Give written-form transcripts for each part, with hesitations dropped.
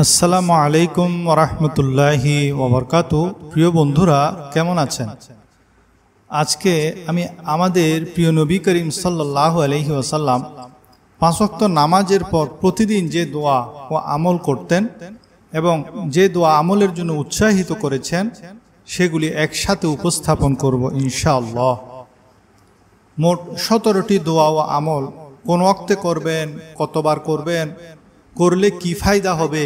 আসসালামু আলাইকুম ওয়া রাহমাতুল্লাহি ওয়া বারাকাতুহু। প্রিয় বন্ধুরা, কেমন আছেন? আজকে আমি আমাদের প্রিয় নবী করিম সাল্লাল্লাহু আলাইহি ওয়াসাল্লাম 5 ওয়াক্ত নামাজের পর প্রতিদিন যে দোয়া ও আমল করতেন এবং যে দোয়া আমলের জন্য উৎসাহিত করেছেন সেগুলি একসাথে উপস্থাপন করব ইনশাআল্লাহ। মোট 17টি দোয়া ও আমল কোন ওয়াক্তে করবেন, কতবার করবেন, করলে কি ফায়দা হবে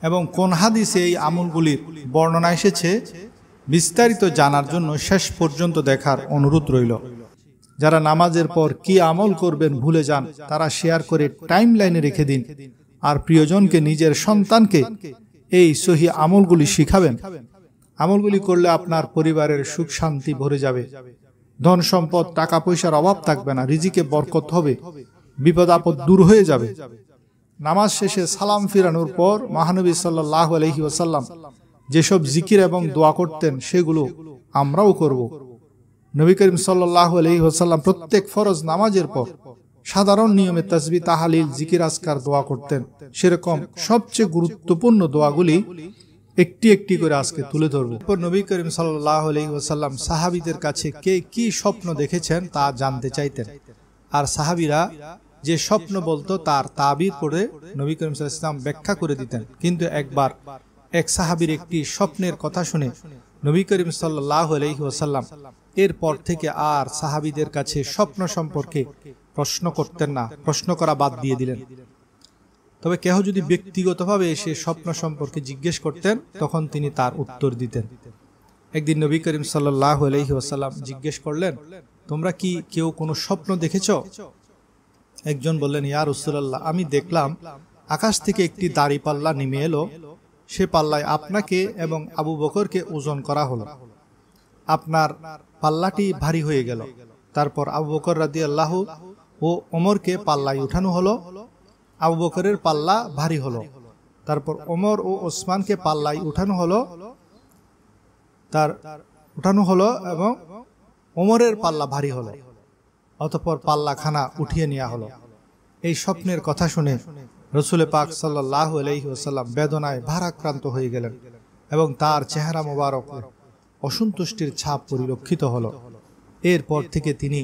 এবং কোন হাদিসে এই আমলগুলির বর্ণনা এসেছে বিস্তারিত জানার জন্য শেষ পর্যন্ত দেখার অনুরোধ রইল। যারা নামাজের পর কি আমল করবেন ভুলে যান তারা শেয়ার করে টাইম লাইনে রেখে দিন, আর প্রিয়জনকে, নিজের সন্তানকে এই সহি আমলগুলি শিখাবেন। আমলগুলি করলে আপনার পরিবারের সুখ শান্তি ভরে যাবে, ধন সম্পদ টাকা পয়সার অভাব থাকবে না, রিজিকে বরকত হবে, বিপদ আপদ দূর হয়ে যাবে। নামাজ শেষে সালাম ফিরানোর পর মহানবী সাল্লাল্লাহু আলাইহি ওয়াসাল্লাম যেসব জিকির এবং দোয়া করতেন সেগুলো আমরাও করব। নবী করিম সাল্লাল্লাহু আলাইহি ওয়াসাল্লাম প্রত্যেক ফরজ নামাজের পর সাধারণ নিয়মে তাসবিহ, তাহলিল, জিকির, আজকার দোয়া করতেন। সেরকম সবচেয়ে গুরুত্বপূর্ণ দোয়াগুলি একটি একটি করে আজকে তুলে ধরব। এরপর নবী করিম সাল্লাল্লাহু আলাইহি ওয়াসাল্লাম সাহাবীদের কাছে কে কি স্বপ্ন দেখেছেন তা জানতে চাইতেন, আর সাহাবীরা যে স্বপ্ন বলতো তার তাবির করে নবী করিম সাল্লাল্লাহু আলাইহি ওয়াসাল্লাম ব্যাখ্যা করে দিতেন। কিন্তু একবার এক সাহাবীর একটি স্বপ্নের কথা শুনে নবী করিম সাল্লাল্লাহু আলাইহি ওয়াসাল্লাম এরপর থেকে আর সাহাবীদের কাছে স্বপ্ন সম্পর্কে প্রশ্ন করতেন না, প্রশ্ন করা বাদ দিয়ে দিলেন। তবে কেহ যদি ব্যক্তিগতভাবে এসে স্বপ্ন সম্পর্কে জিজ্ঞেস করতেন তখন তিনি তার উত্তর দিতেন। একদিন নবী করিম সাল্লাল্লাহু আলাইহি ওয়াসাল্লাম জিজ্ঞেস করলেন, তোমরা কি কেউ কোনো স্বপ্ন দেখেছো? একজন বললেন, ইয়া রাসূলুল্লাহ, আমি দেখলাম আকাশ থেকে একটি দাড়িপাল্লা নেমে এলো, সে পাল্লায় আপনাকে এবং আবু বকরকে ওজন করা হলো, আপনার পাল্লাটি ভারী হয়ে গেল। তারপর আবু বকর রাদিয়াল্লাহু ও ওমরকে পাল্লায় উঠানো হলো, আবু বকরের পাল্লা ভারী হলো। তারপর ওমর ও ওসমানকে পাল্লায় উঠানো হলো এবং ওমরের পাল্লা ভারী হলো। অতঃপর পাল্লাখানা উঠিয়ে নেওয়া হলো। এই স্বপ্নের কথা শুনে রাসূল পাক সাল্লাল্লাহু আলাইহি ওয়াসাল্লাম বেদনায় ভারাক্রান্ত হয়ে গেলেন এবং তার চেহারা মোবারক অসন্তুষ্টির ছাপ পরিলক্ষিত হলো। এরপর থেকে তিনি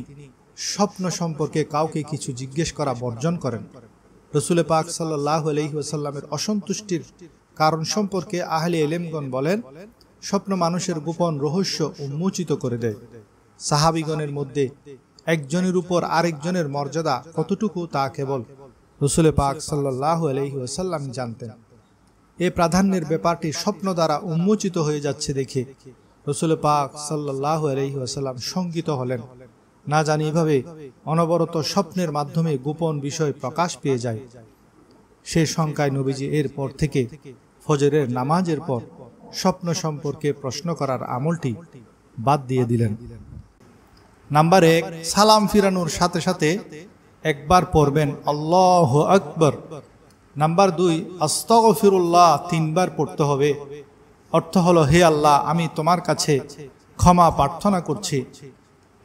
স্বপ্ন সম্পর্কে কাউকে কিছু জিজ্ঞেস করা বর্জন করেন। রাসূল পাক সাল্লাল্লাহু আলাইহি ওয়াসাল্লামের অসন্তুষ্টির কারণ সম্পর্কে আহলে ইলমগণ বলেন, স্বপ্ন মানুষের গোপন রহস্য উন্মোচিত করে দেয়। সাহাবীগণের মধ্যে একজনের উপর আরেকজনের মর্যাদা কতটুকু তা কেবল রাসূল পাক সাল্লাল্লাহু আলাইহি ওয়াসাল্লাম জানতেন। এই প্রাধান্যের ব্যাপারটি স্বপ্ন দ্বারা উন্মোচিত হয়ে যাচ্ছে দেখে রাসূল পাক সাল্লাল্লাহু আলাইহি ওয়াসাল্লাম শঙ্কিত হলেন। না জানি এভাবে অনবরত স্বপ্নের মাধ্যমে গোপন বিষয় প্রকাশ পেয়ে যায়। সে শঙ্কায় নবীজি এরপর থেকে ফজরের নামাজের পর স্বপ্ন সম্পর্কে প্রশ্ন করার আমলটি বাদ দিয়ে দিলেন। নাম্বার 1, সালাম ফিরানোর সাথে সাথে একবার পড়বেন আল্লাহু আকবার। নাম্বার 2, আস্তাগফিরুল্লাহ 3 বার পড়তে হবে। অর্থ হলো, হে আল্লাহ, আমি তোমার কাছে ক্ষমা প্রার্থনা করছি।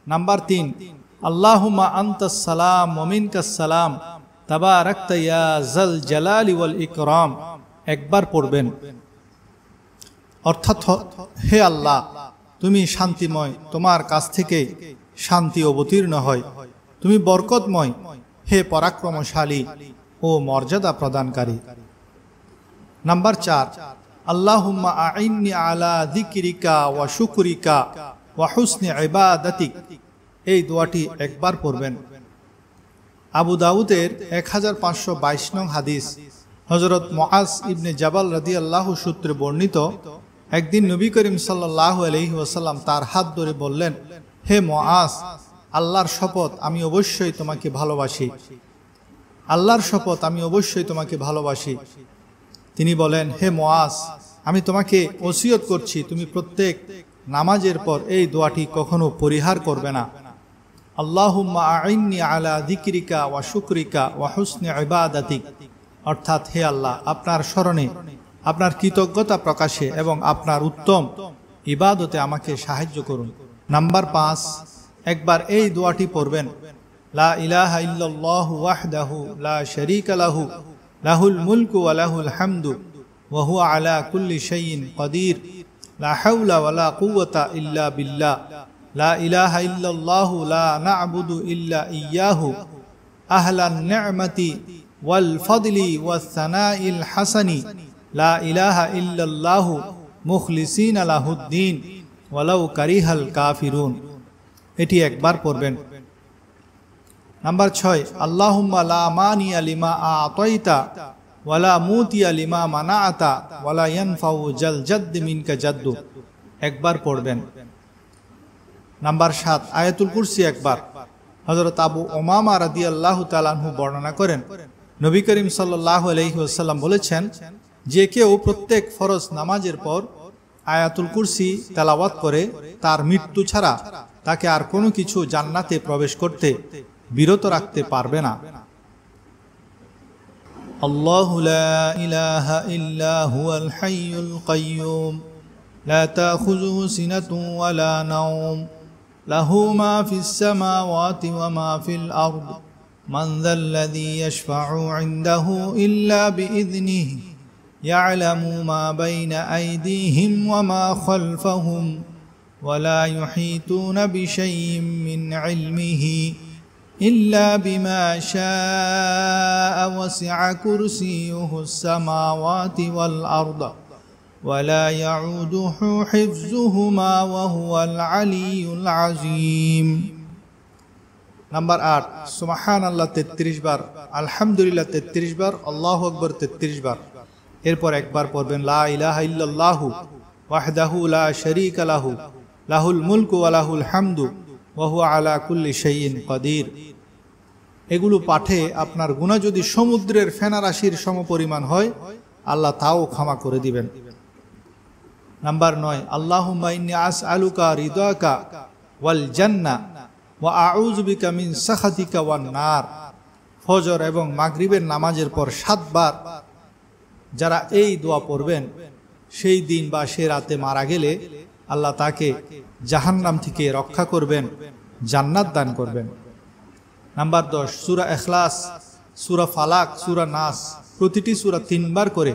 নাম্বার 3, আল্লাহুম্মা আনতাস সালাম ওয়া মিনকাস সালাম তাবারাকতা ইয়া যাল জালালি ওয়াল ইকরাম একবার পড়বেন। অর্থাৎ, হে আল্লাহ, তুমি শান্তিময়, তোমার কাছ থেকে শান্তি অবতীর্ণ হয়, তুমি বরকতময়, হে পরাক্রমশালী ও মর্যাদা প্রদানকারী। নাম্বার 4, আল্লাহুম্মা আইন্নি আলা যিকরিকা ওয়া শুকরিকা ওয়া হুসনি ইবাদাতিক এই দোয়াটি একবার পড়বেন। আবু দাউদের 1522 নং হাদিস হযরত মুআজ ইবনে জাবাল রাদিয়াল্লাহু সূত্রে বর্ণিত, একদিন নবী করিম সাল্লাল্লাহু আলাইহি ওয়াসাল্লাম তার হাত ধরে বললেন, হে মুআজ, আল্লাহর শপথ আমি অবশ্যই তোমাকে ভালোবাসি, আল্লাহর শপথ আমি অবশ্যই তোমাকে ভালোবাসি। তিনি বলেন, হে মুআজ, আমি তোমাকে ওসিয়ত করছি তুমি প্রত্যেক নামাজের পর এই দোয়াটি কখনো পরিহার করবে না। আল্লাহুম্মা আইন্নি আলা যিকরিকা ওয়া শুকরিকা ওয়া হুসনি ইবাদাতিক, অর্থাৎ, হে আল্লাহ, আপনার স্মরণে, আপনার কৃতজ্ঞতা প্রকাশে এবং আপনার উত্তম ইবাদতে আমাকে সাহায্য করুন। নাম্বার 5, একবার এই দোয়াটি পড়বেন, লা ইলাহা ইল্লাল্লাহু ওয়াহদাহু লা শারীকা লাহু লাহুল মুলকু ওয়া লাহুল হামদু ওয়া হুয়া আলা কুল্লি শাইইন কাদির লা হাওলা ওয়ালা কুওয়াতা ইল্লা বিল্লাহ লা ইলাহা ইল্লাল্লাহু লা না'বুদু ইল্লা ইয়্যাহু আহলান নি'মাতি ওয়াল ফাদলি ওয়াস সানাইল হাসানি লা ইলাহা ইল্লাল্লাহু মুখলিসিনা লাহুদ্দিন ওয়ালাউ কারিহাল কাফিরুন। এটি একবার পড়বেন। নাম্বার 6, আল্লাহুম্মা লা মানিয়া লিমা আ'তাইতা ওয়ালা মুতিয়া লিমা মানাআতা ওয়ালা ইয়ানফাউ জাল জাদ্দ মিনকা জাদ্দু, একবার পড়বেন। নাম্বার 7, আয়াতুল কুরসি একবার। হযরত আবু উমামা রাদিয়াল্লাহু তাআলা আনহু বর্ণনা করেন, নবী করিম সাল্লাল্লাহু আলাইহি ওয়াসাল্লাম বলেছেন, যে কেউ প্রত্যেক ফরজ নামাজের পর আয়াতুল কুরসি তেলাওয়াত করে তার মৃত্যু ছাড়া তাকে আর কোনো কিছু জান্নাতে প্রবেশ করতে বিরত রাখতে পারবে না। আল্লাহু লা ইলাহা ইল্লা হুয়াল হাইয়ুল কাইয়্যুম লা তাখুযুহু সিনাতুন ওয়া লা নাওম লাহু মা ফিস সামাওয়াতি ওয়া মা ফিল আরদ মান যাল্লাযী ইয়াশফা'ু ইনদাহু ইল্লা বিইযনিহি ইয়া'লামু মা বাইনা আইদিহিম ওয়া মা খালফাহুম ওয়া লা ইউহীতুনা বিশাইইন মিন ইলমিহি ইল্লা বিমা শাআ ওয়াসি'a কুরসিয়ুহুস সামাওয়াতি ওয়াল আরদ ওয়া লা ইয়াউদুহু হিফযুহুমা ওয়া হুয়াল আলিয়্যুল আযীম। নাম্বার 8, সুবহানাল্লাহ 33 বার, আলহামদুলিল্লাহ 33 বার, আল্লাহু আকবার 33 বার। এরপর একবার পড়বেন লা ইলাহা ইল্লাল্লাহু ওয়াহদাহু লা শারীকা লাহু লাহুল মুলকু ওয়া লাহুল হামদু ওয়া হুয়া আলা কুল্লি শাইইন কাদির। এগুলো পাঠে আপনার গুনাহ যদি সমুদ্রের ফেনা রাশির সমপরিমাণ হয়, আল্লাহ তাও ক্ষমা করে দিবেন। নাম্বার 9, আল্লাহুম্মা ইন্নী আসআলুকা রিদাকা ওয়াল জান্নাহ ওয়া আউযু বিকা মিন সাখাতিকা ওয়ান নার। ফজর এবং মাগরিবের নামাজের পর 7 বার যারা এই দোয়া পড়বেন, সেই দিন বা সে রাতে মারা গেলে আল্লাহ তাকে জাহান্নাম থেকে রক্ষা করবেন, জান্নাত দান করবেন। নাম্বার 10, সূরা ইখলাস, সূরা ফালাক, সূরা নাস প্রতিটি সূরা 3 বার করে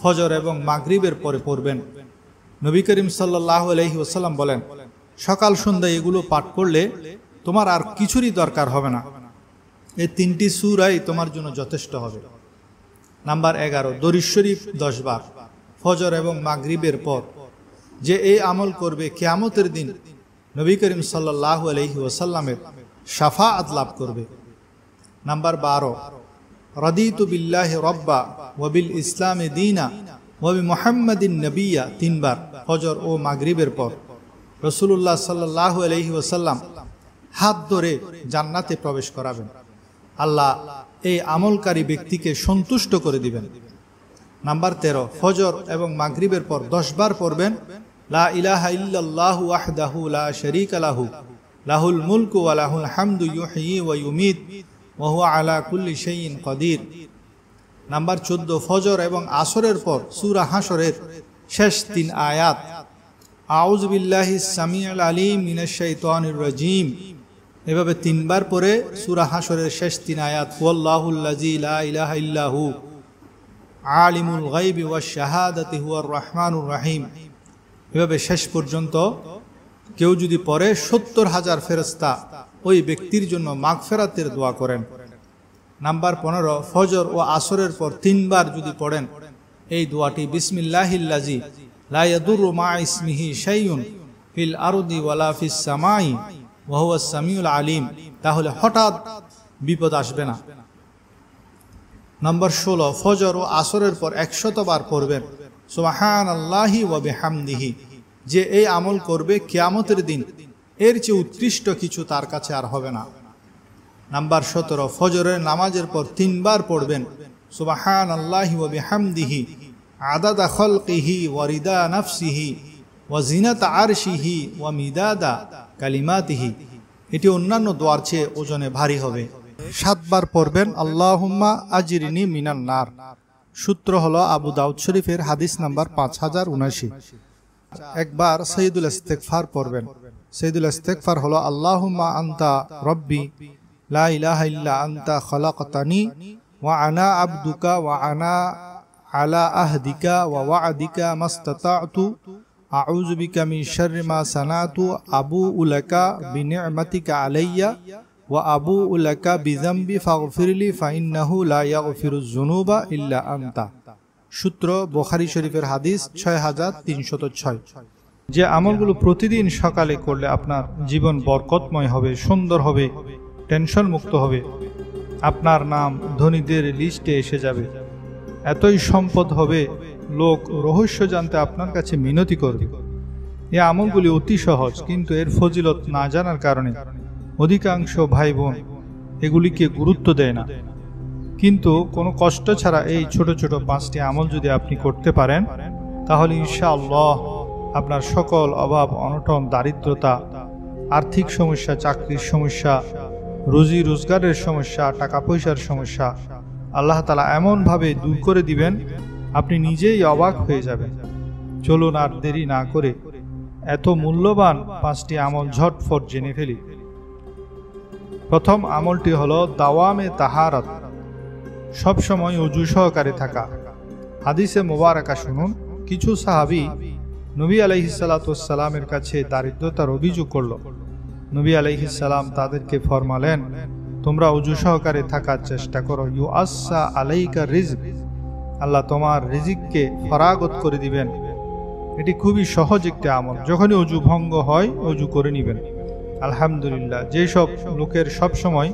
ফজর এবং মাগরিবের পরে পড়বেন। নবী করিম সাল্লাল্লাহু আলাইহি ওয়াসাল্লাম বলেন, সকাল সন্ধ্যায় এগুলো পাঠ করলে তোমার আর কিছুরই দরকার হবে না, এই 3টি সূরাই তোমার জন্য যথেষ্ট হবে। নাম্বার 11, দরুদ শরীফ 10 বার ফজর এবং মাগরিবের পর। যে এই আমল করবে কিয়ামতের দিন নবী করিম সাল্লাল্লাহু আলাইহি ওয়াসাল্লামের শাফাআত লাভ করবে। নাম্বার 12, রাদিতু বিল্লাহি রাব্বা ওয়া বিল ইসলামি দীনা ওয়া বি মুহাম্মাদিন নবিয়্যা 3 বার ফজর ও মাগরিবের পর। রাসূলুল্লাহ সাল্লাল্লাহু আলাইহি ওয়াসাল্লাম হাত ধরে জান্নাতে প্রবেশ করাবেন। আল্লাহ এই আমলকারী ব্যক্তিকে সন্তুষ্ট করে দিবেন। নাম্বার 13, ফজর এবং মাগরিবের পর 10 বার পড়বেন লা ইলাহা ইল্লাল্লাহু ওয়াহদাহু লা শারীকা লাহু লাহুল মুলকু ওয়া লাহুল হামদু ইউহয়ি ওয়া ইউমীত ওয়া হুয়া আলা কুল্লি শাইইন কাদির। নাম্বার 14, ফজর এবং আসরের পর সূরা হাশরের শেষ 3 আয়াত আউযু বিল্লাহিস সামিউল আলিম মিনাশ শাইতানির রাজীম, এভাবে 3 বার পরে সূরা হাশরের শেষ 3 আয়াত ওয়াল্লাহুল্লাযী লা ইলাহা ইল্লাহু আলিমুল গায়বি ওয়াশ শাহাদাতি হুয়ার রহমানুর রহিম, এভাবে শেষ পর্যন্ত কেউ যদি পড়ে 70,000 ফেরেশতা ওই ব্যক্তির জন্য মাগফিরাতের দোয়া করেন। নাম্বার 15, ফজর ও আসরের পর 3 বার যদি পড়েন এই দোয়াটি বিসমিল্লাহিল্লাযী লা ইয়াদুররু মা ইসমিহি শাইউন ফিল আরদি ওয়ালা ফিস সামাই ওয়া হুয়াস সামিউল আলিম, তাহলে হঠাৎ বিপদ আসবে না। নাম্বার 16, ফজর ও আসরের পর 100 বার পড়বেন সুবহানাল্লাহি ওয়া বিহামদিহি। যে এই আমল করবে কিয়ামতের দিন এর চেয়ে উৎকৃষ্ট কিছু তার কাছে আর হবে না। নাম্বার 17, ফজরের নামাজের পর 3 বার পড়বেন সুবহানাল্লাহি ওয়া বিহামদিহি আদাদা খালকিহি ওয়া রিদা নাফসিহি ওয়া জিনাতা আরশিহি ওয়া মিদাদা কালিমাতিহি। এটি অন্যান্য দোয়ার চেয়ে ওজনে ভারী হবে। 7 বার পড়বেন আল্লাহুম্মা আজিরনি মিনান নার। সূত্র হলো আবু দাউদ শরীফের হাদিস নাম্বার 5079। একবার সাইয়্যিদুল ইস্তিগফার পড়বেন। সাইয়্যিদুল ইস্তিগফার হলো আল্লাহুম্মা আনতা রব্বি লা ইলাহা ইল্লা আনতা খালাকতানি ওয়া আনা আবদুকা ওয়া আনা আলা আহদিকা ওয়া ওয়া'দিকা মাস্তাতা'তু আউযু বিকা মিন শাররি মা সানাতু আবুউ লাকা বিনি'মাতিকা আলাইয়া ওয়া আবুউ লাকা বিযামবি ফাগফিরলি ফাইন্নাহু লা ইয়াগফিরুয যুনুবা ইল্লা আনতা। সূত্র বুখারী শরীফের হাদিস 6306। যে আমলগুলো প্রতিদিন সকালে করলে আপনার জীবন বরকতময় হবে, সুন্দর হবে, টেনশন মুক্ত হবে, আপনার নাম ধনীদের লিস্টে এসে যাবে, এতই সম্পদ হবে লোক রহস্য জানতে আপনার কাছে মিনতি করবে। এই আমলগুলি অতি সহজ, কিন্তু এর ফজিলত না জানার কারণে অধিকাংশ ভাই বোন এগুলিকে গুরুত্ব দেয় না। কিন্তু কোনো কষ্ট ছাড়া এই ছোট ছোট 5টি আমল যদি আপনি করতে পারেন, তাহলে ইনশাআল্লাহ আপনার সকল অভাব অনটন, দারিদ্রতা, আর্থিক সমস্যা, চাকরির সমস্যা, রুজি রোজগারের সমস্যা, টাকা পয়সার সমস্যা আল্লাহ তাআলা এমনভাবে দূর করে দিবেন, আপনি নিজেই অবাক হয়ে যাবেন। চলুন আর দেরি না করে এত মূল্যবান 5টি আমল ঝটফট জেনে ফেলি। প্রথম আমলটি হলো দাওয়ামে তাহারাত, সবসময় ওযু সহকারে থাকা। হাদিসে মুবারাকা শুনুন, কিছু সাহাবী নবী আলাইহিস সালাতু ওয়াস সালামের কাছে দারিদ্রতার অভিযোগ করল। নবী আলাইহিস সালাম তাদেরকে ফরমালেন, তোমরা ওযু সহকারে থাকার চেষ্টা করো, ইউআসসা আলাইকা রিজক, আল্লাহ তোমার রিজিককে ফরাগত করে দিবেন। এটি খুবই সহজ একটি আমল। যখনই ওযু ভঙ্গ হয় ওযু করে নেবেন। আলহামদুলিল্লাহ, যেসব লোকের সব সময়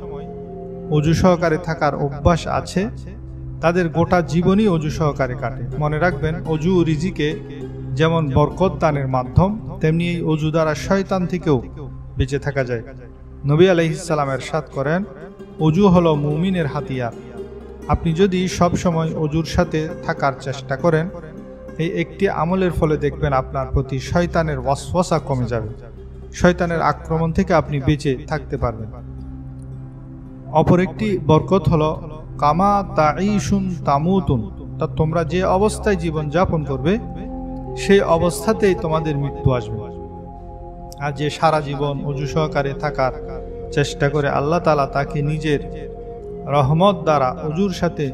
ওযু সহকারে থাকার অভ্যাস আছে তাদের গোটা জীবনই ওযু সহকারে কাটে। মনে রাখবেন, ওযু রিজিকে যেমন বরকত দানের মাধ্যম, তেমনি এই ওযু দ্বারা শয়তান থেকেও বেঁচে থাকা যায়। নবী আলাইহিস সালাম ইরশাদ করেন, ওযু হলো মুমিনের হাতিয়ার। আপনি যদি সব সময় ওযুর সাথে থাকার চেষ্টা করেন, এই একটি আমলের ফলে দেখবেন আপনার প্রতি শয়তানের ওয়াসওয়াসা কমে যাবে, শয়তানের আক্রমণ থেকে আপনি বেঁচে থাকতে পারবেন। অপর একটি বরকত হলো কামা তাঈশুন তামুতুন, তা তোমরা যে অবস্থায় জীবন যাপন করবে সেই অবস্থাতেই তোমাদের মৃত্যু আসবে। আর যে সারা জীবন ওযু সহকারে থাকার চেষ্টা করে, আল্লাহ তাআলা তাকে নিজের রহমত দ্বারা ওযুর সাথে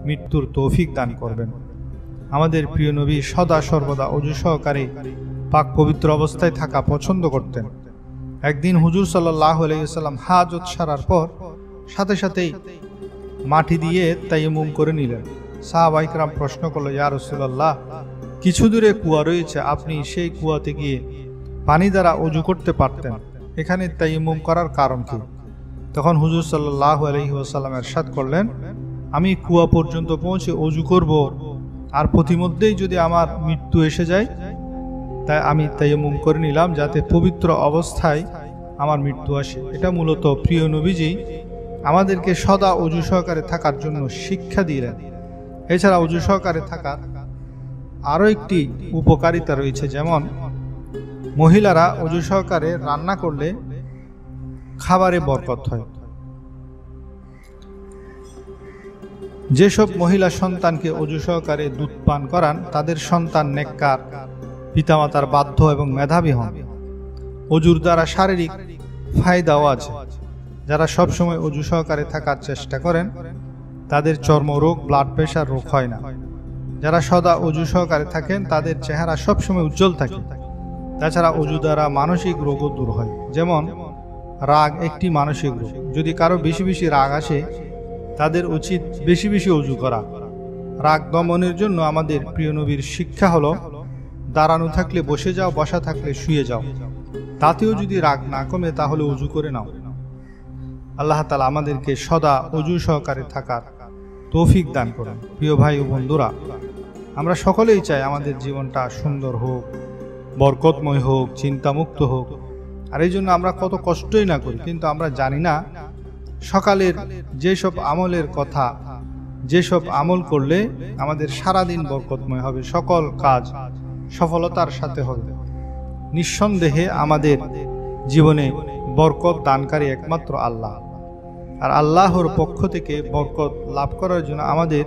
মৃত্যুর তৌফিক দান করবেন। আমাদের প্রিয় নবী সদা সর্বদা ওযু সহকারে পাক পবিত্র অবস্থায় থাকা পছন্দ করতেন। একদিন হুজুর সাল্লাল্লাহু আলাইহি ওয়াসাল্লাম হাজত সারার পর সাথে সাথেই মাটি দিয়ে তায়াম্মুম করে নিলেন। সাহাবায়ে কেরাম প্রশ্ন করল, ইয়া রাসূলুল্লাহ, কিছু দূরে কুয়া রয়েছে, আপনি সেই কুয়াতে গিয়ে পানি দ্বারা ওযু করতে পারতেন, এখানে তায়াম্মুম করার কারণ কি? তখন হুজুর সাল্লাল্লাহু আলাইহি ওয়াসাল্লাম ইরশাদ করলেন, আমি কুয়া পর্যন্ত পৌঁছে ওযু করব, আর প্রতিমধ্যেই যদি আমার মৃত্যু এসে যায়, তাই আমি তায়াম্মুম করে নিলাম যাতে পবিত্র অবস্থায় আমার মৃত্যু আসে। এটা মূলত প্রিয় নবীজি আমাদেরকে সদা ওযু সহকারে থাকার জন্য শিক্ষা দিলেন। এছাড়া ওযু সহকারে থাকার আরও একটি উপকারিতা রয়েছে, যেমন মহিলারা ওযু সহকারে রান্না করলে খাবারে বরকত হয়। যেসব মহিলা সন্তানকে ওযু সহকারে দুধ পান করান, তাদের সন্তান নেককার, পিতামাতার বাধ্য এবং মেধাবী হন। ওযুর দ্বারা শারীরিক ফায়দাও আছে। যারা সবসময় ওযু সহকারে থাকার চেষ্টা করেন তাদের চর্মরোগ, ব্লাড প্রেশার রোগ হয় না। যারা সদা ওযু সহকারে থাকেন তাদের চেহারা সবসময় উজ্জ্বল থাকে। তাছাড়া ওযু দ্বারা মানসিক রোগও দূর হয়, যেমন রাগ একটি মানসিক রোগ। যদি কারো বেশি বেশি রাগ আসে, তাদের উচিত বেশি বেশি ওযু করা। রাগ দমনের জন্য আমাদের প্রিয় নবীর শিক্ষা হলো, দাঁড়ানো থাকলে বসে যাও, বসা থাকলে শুয়ে যাও। তাতেও যদি রাগ না কমে তাহলে ওযু করে নাও। আল্লাহ তাআলা আমাদেরকে সদা ওযু সহকারে থাকার তৌফিক দান করুন। প্রিয় ভাই ও বন্ধুরা, আমরা সকলেই চাই আমাদের জীবনটা সুন্দর হোক, বরকতময় হোক, চিন্তামুক্ত হোক। আর এই জন্য আমরা কত কষ্টই না করি, কিন্তু আমরা জানি না সকালের যেসব আমলের কথা, যেসব আমল করলে আমাদের সারাদিন বরকতময় হবে, সকল কাজ সফলতার সাথে হবে। নিঃসন্দেহে আমাদের জীবনে বরকত দানকারী একমাত্র আল্লাহ। আর আল্লাহর পক্ষ থেকে বরকত লাভ করার জন্য আমাদের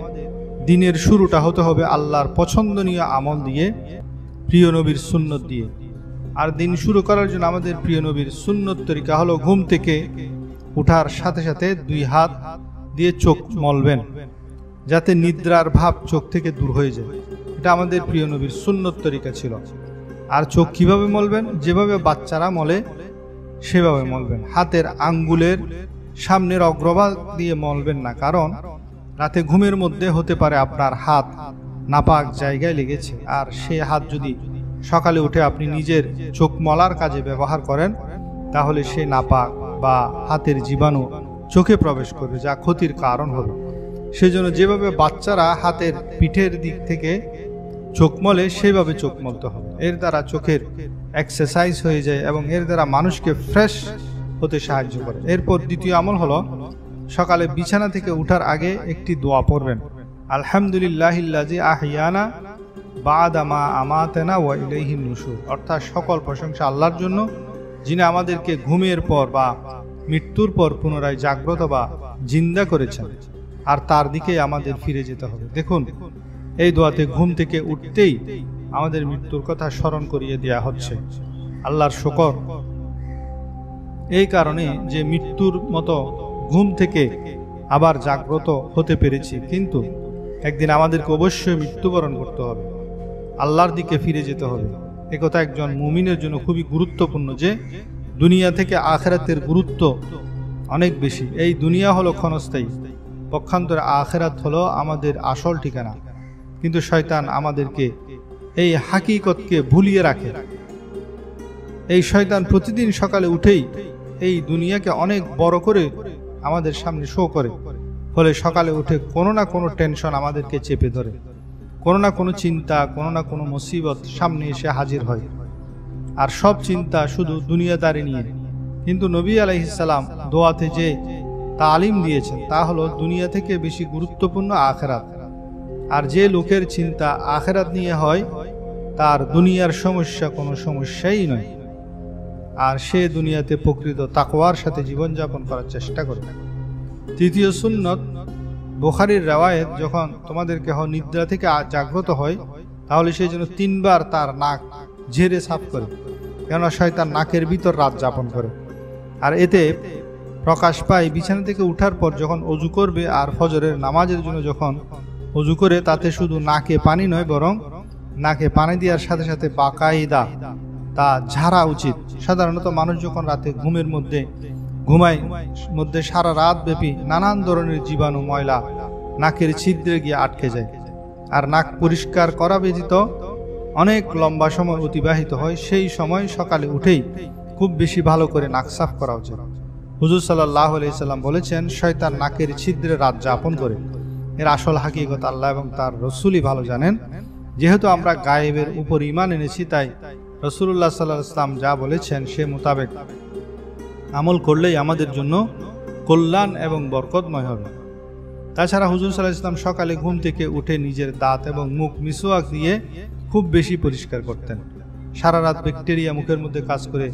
দিনের শুরুটা হতে হবে আল্লাহর পছন্দনীয় আমল দিয়ে, প্রিয় নবীর সুন্নত দিয়ে। আর দিন শুরু করার জন্য আমাদের প্রিয় নবীর সুন্নত তরিকা হলো ঘুম থেকে উঠার সাথে সাথে 2 হাত দিয়ে চোখ মলবেন। যাতে নিদ্রার ভাব চোখ থেকে দূর হয়ে যায়। এটা আমাদের প্রিয় নবীর সুন্নত তরিকা ছিল। আর চোখ কিভাবে মলবেন? যেভাবে বাচ্চারা মলে সেভাবে মলবেন। হাতের আঙ্গুলের সামনের অগ্রভাগ দিয়ে মলবেন না, কারণ রাতে ঘুমের মধ্যে হতে পারে আপনার হাত নাপাক জায়গায় লেগেছে, আর সে হাত যদি সকালে উঠে আপনি নিজের চোখ মলার কাজে ব্যবহার করেন, তাহলে সে নাপাক বা হাতের জীবাণু চোখে প্রবেশ করবে, যা ক্ষতির কারণ হবে। সেজন্য যেভাবে বাচ্চারা হাতের পিঠের দিক থেকে চোখ মলে সেভাবে চোখ মলতে হবে। এর দ্বারা চোখের এক্সারসাইজ হয়ে যায় এবং এর দ্বারা মানুষকে ফ্রেশ হতে সাহায্য করে। এরপর দ্বিতীয় আমল হলো, সকালে বিছানা থেকে উঠার আগে একটি দোয়া পড়বেন, আলহামদুলিল্লাহিল্লাযী আহিয়ানা বা'দা মা আমাতানা ওয়া ইলাইহিন নুশুর। অর্থাৎ সকল প্রশংসা আল্লাহর জন্য, যিনি আমাদেরকে ঘুমের পর বা মৃত্যুর পর পুনরায় জাগ্রত বা জিন্দা করেছেন, আর তার দিকে আমাদের ফিরে যেতে হবে। দেখুন, এই দোয়াতে ঘুম থেকে উঠতেই আমাদের মৃত্যুর কথা স্মরণ করিয়ে দেয়া হচ্ছে। আল্লাহর শুকর এই কারণে যে মৃত্যুর মতো ঘুম থেকে আবার জাগ্রত হতে পেরেছি, কিন্তু একদিন আমাদেরকে অবশ্যই মৃত্যুবরণ করতে হবে, আল্লাহর দিকে ফিরে যেতে হবে। একথা একজন মুমিনের জন্য খুবই গুরুত্বপূর্ণ যে দুনিয়া থেকে আখিরাতের গুরুত্ব অনেক বেশি। এই দুনিয়া হলো ক্ষণস্থায়ী, পক্ষান্তরে আখিরাত হলো আমাদের আসল ঠিকানা। কিন্তু শয়তান আমাদেরকে এই হাকিকতকে ভুলিয়ে রাখে। এই শয়তান প্রতিদিন সকালে উঠেই এই দুনিয়াকে অনেক বড় করে আমাদের সামনে শো করে, ফলে সকালে উঠে কোনো না কোনো টেনশন আমাদেরকে চেপে ধরে, কোনো না কোনো চিন্তা, কোনো না কোনো মুসিবত সামনে এসে হাজির হয়, আর সব চিন্তা শুধু দুনিয়াদারি নিয়ে। কিন্তু নবী আলাইহিস সালাম দোয়াতে যে তালিম দিয়েছেন তা হলো দুনিয়া থেকে বেশি গুরুত্বপূর্ণ আখিরাত। আর যে লোকের চিন্তা আখিরাত নিয়ে হয়, তার দুনিয়ার সমস্যা কোনো সমস্যাই নয়, আর সে দুনিয়াতে প্রকৃত তাকওয়ার সাথে জীবনযাপন করার চেষ্টা করে। তৃতীয় সুন্নত, বুখারীর রওয়ায়েত, যখন তোমাদের কেহ নিদ্রা থেকে জাগ্রত হয়, তাহলে সে যেন 3 বার তার নাক ঝেড়ে সাফ করে, কেননা শয়তান নাকের ভিতর রাত যাপন করে। আর এতে প্রকাশ পায় বিছানা থেকে উঠার পর যখন অজু করবে আর ফজরের নামাজের জন্য যখন অজু করে, তাতে শুধু নাকে পানি নয়, বরং নাকে পানি দেওয়ার সাথে সাথে বাকায়দা তা ঝাড়া উচিত। সাধারণত মানুষ যখন রাতে ঘুমের মধ্যে ঘুমায়, সারা রাত ব্যাপী নানান ধরনের জীবাণু ময়লা নাকের ছিদ্রে গিয়ে আটকে যায়, আর নাক পরিষ্কার করা ব্যতীত অনেক লম্বা সময় অতিবাহিত হয়। সেই সময় সকালে উঠেই খুব বেশি ভালো করে নাক সাফ করা উচিত। হুজুর সাল্লাল্লাহু আলাইহি সাল্লাম বলেছেন, শয়তান নাকের ছিদ্রে রাত যাপন করে। এর আসল হাকিকত আল্লাহ এবং তার রসুলই ভালো জানেন। যেহেতু আমরা গায়েবের উপর ঈমান এনেছি, তাই রাসূলুল্লাহ সাল্লাল্লাহু আলাইহি ওয়াসাল্লাম যা বলেছেন সে মোতাবেক আমল করলেই আমাদের জন্য কল্যাণ এবং বরকতময় হবে। তাছাড়া হুজুর সাল্লাল্লাহু আলাইহি ওয়াসাল্লাম সকালে ঘুম থেকে উঠে নিজের দাঁত এবং মুখ মিসওয়াক দিয়ে খুব বেশি পরিষ্কার করতেন। সারা রাত ব্যাকটেরিয়া মুখের মধ্যে কাজ করে,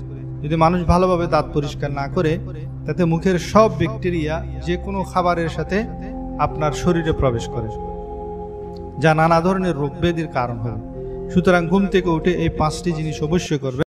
যদি মানুষ ভালোভাবে দাঁত পরিষ্কার না করে, তাতে মুখের সব ব্যাকটেরিয়া যে কোনো খাবারের সাথে আপনার শরীরে প্রবেশ করে, যা নানা ধরনের রোগ ব্যাধির কারণ হয়। সুতরাং ঘুম থেকে উঠে এই 5টি জিনিস অবশ্যই করবেন।